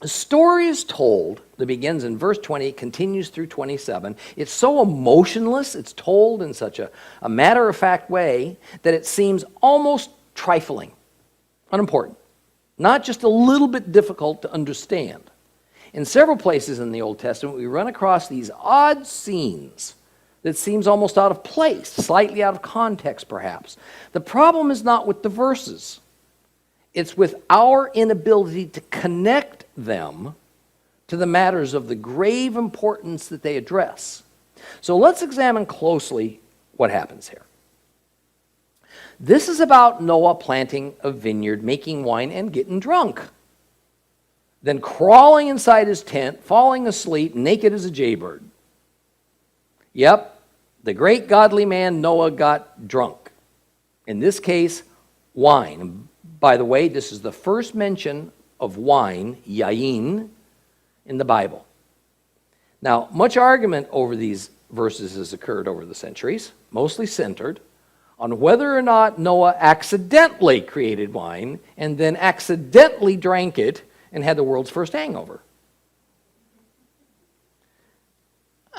A story is told that begins in verse 20, continues through 27. It's so emotionless, it's told in such a matter-of-fact way that it seems almost trifling, unimportant, not just a little bit difficult to understand. In several places in the Old Testament, we run across these odd scenes that seems almost out of place, slightly out of context perhaps. The problem is not with the verses. It's with our inability to connect them to the matters of the grave importance that they address. So let's examine closely what happens here. This is about Noah planting a vineyard, making wine, and getting drunk. Then crawling inside his tent, falling asleep, naked as a jaybird. Yep, the great godly man Noah got drunk. In this case, wine. By the way, this is the first mention of wine, yayin, in the Bible. Now, much argument over these verses has occurred over the centuries, mostly centered on whether or not Noah accidentally created wine and then accidentally drank it and had the world's first hangover.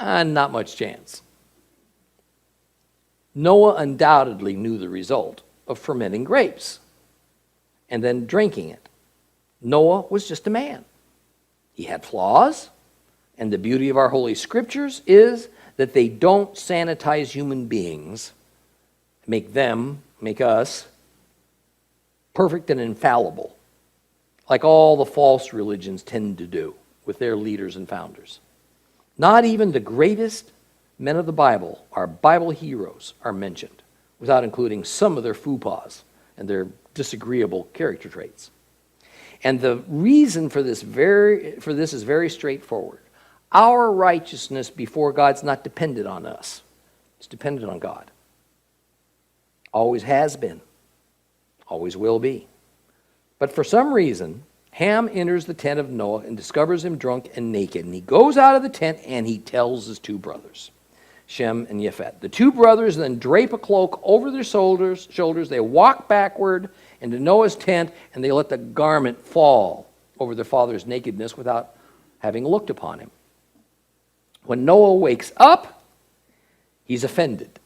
Not much chance. Noah undoubtedly knew the result of fermenting grapes and then drinking it. Noah was just a man. He had flaws, and the beauty of our Holy Scriptures is that they don't sanitize human beings, make us, perfect and infallible, like all the false religions tend to do with their leaders and founders. Not even the greatest men of the Bible, our Bible heroes, are mentioned, without including some of their faux pas and their disagreeable character traits. And the reason for this is very straightforward. Our righteousness before God's not dependent on us. It's dependent on God. Always has been. Always will be. But for some reason, Ham enters the tent of Noah and discovers him drunk and naked. And he goes out of the tent and he tells his two brothers, Shem and Japheth. The two brothers then drape a cloak over their shoulders. They walk backward into Noah's tent, and they let the garment fall over their father's nakedness without having looked upon him. When Noah wakes up, he's offended.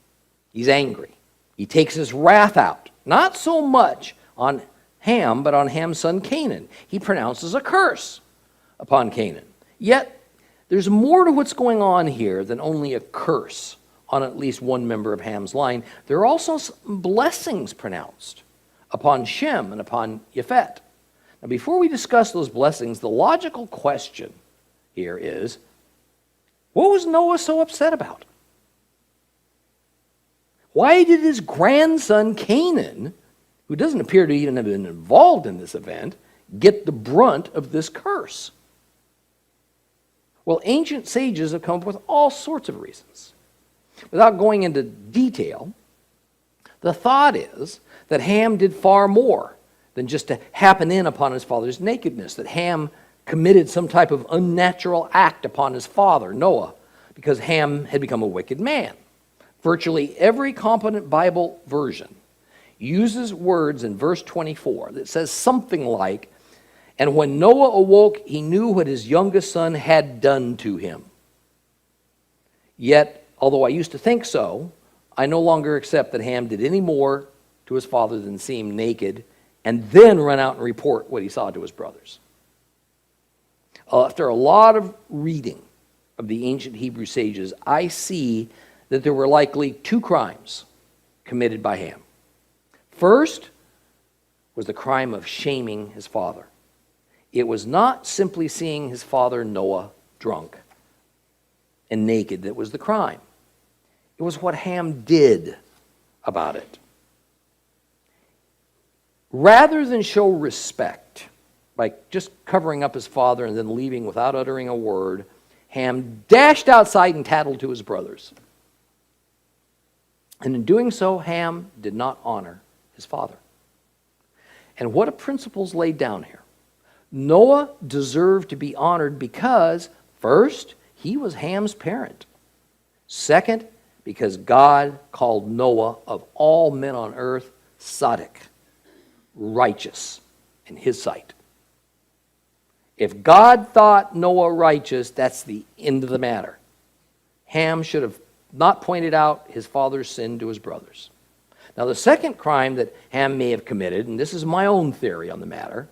He's angry. He takes his wrath out, not so much on Ham, but on Ham's son Canaan. He pronounces a curse upon Canaan. Yet, there's more to what's going on here than only a curse on at least one member of Ham's line. There are also some blessings pronounced upon Shem and upon Japheth. Now, before we discuss those blessings, the logical question here is, what was Noah so upset about? Why did his grandson Canaan, who doesn't appear to even have been involved in this event, get the brunt of this curse? Well, ancient sages have come up with all sorts of reasons. Without going into detail, the thought is that Ham did far more than just to happen in upon his father's nakedness, that Ham committed some type of unnatural act upon his father, Noah, because Ham had become a wicked man. Virtually every competent Bible version uses words in verse 24 that says something like, "And when Noah awoke, he knew what his youngest son had done to him. Yet, although I used to think so, I no longer accept that Ham did any more to his father than see him naked and then run out and report what he saw to his brothers." After a lot of reading of the ancient Hebrew sages, I see that there were likely two crimes committed by Ham. First was the crime of shaming his father. It was not simply seeing his father Noah drunk and naked that was the crime. It was what Ham did about it. Rather than show respect by just covering up his father and then leaving without uttering a word, Ham dashed outside and tattled to his brothers. And in doing so, Ham did not honor his father. And what a principle's laid down here. Noah deserved to be honored because, first, he was Ham's parent. Second, because God called Noah of all men on earth, tzaddik, righteous in his sight. If God thought Noah righteous, that's the end of the matter. Ham should have not pointed out his father's sin to his brothers. Now, the second crime that Ham may have committed, and this is my own theory on the matter,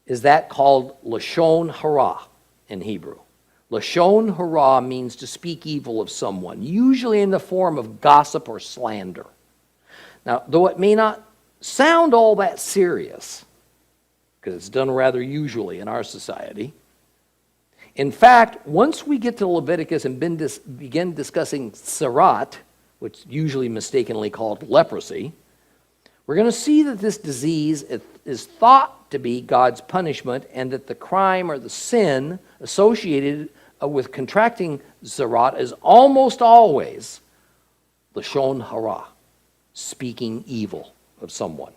is that called lashon hara in Hebrew. Lashon hara means to speak evil of someone, usually in the form of gossip or slander. Now, though it may not sound all that serious, because it's done rather usually in our society, in fact, once we get to Leviticus and begin discussing tzara'at, which is usually mistakenly called leprosy, we're going to see that this disease is thought to be God's punishment, and that the crime or the sin associated with contracting tzara'at is almost always lashon hara, speaking evil of someone.